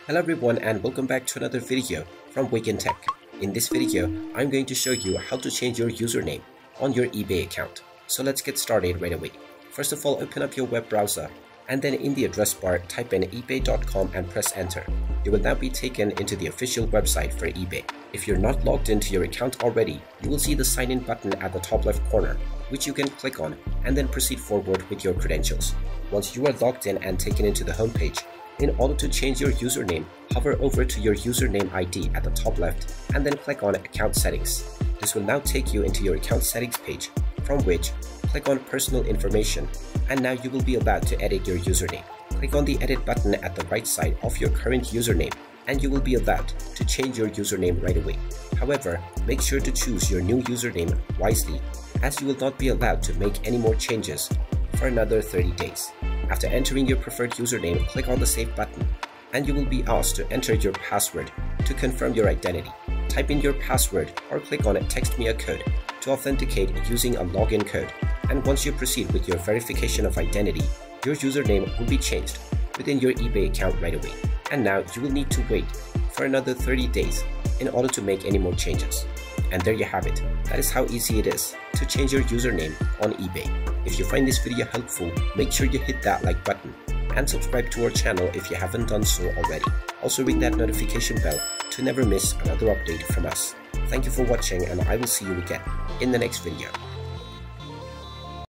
Hello everyone and welcome back to another video from Wake&Tech. In this video, I'm going to show you how to change your username on your eBay account. So let's get started right away. First of all, open up your web browser and then in the address bar type in ebay.com and press enter. You will now be taken into the official website for eBay. If you're not logged into your account already, you will see the sign in button at the top left corner, which you can click on and then proceed forward with your credentials. Once you are logged in and taken into the homepage, in order to change your username, hover over to your username ID at the top left and then click on Account Settings. This will now take you into your account settings page, from which click on Personal Information, and now you will be allowed to edit your username. Click on the Edit button at the right side of your current username and you will be allowed to change your username right away. However, make sure to choose your new username wisely, as you will not be allowed to make any more changes for another 30 days. After entering your preferred username, click on the Save button and you will be asked to enter your password to confirm your identity. Type in your password or click on Text me a code to authenticate using a login code, and once you proceed with your verification of identity, your username will be changed within your eBay account right away. And now you will need to wait for another 30 days in order to make any more changes. And there you have it. That is how easy it is to change your username on eBay. If you find this video helpful, make sure you hit that like button and subscribe to our channel if you haven't done so already. Also ring that notification bell to never miss another update from us. Thank you for watching and I will see you again in the next video.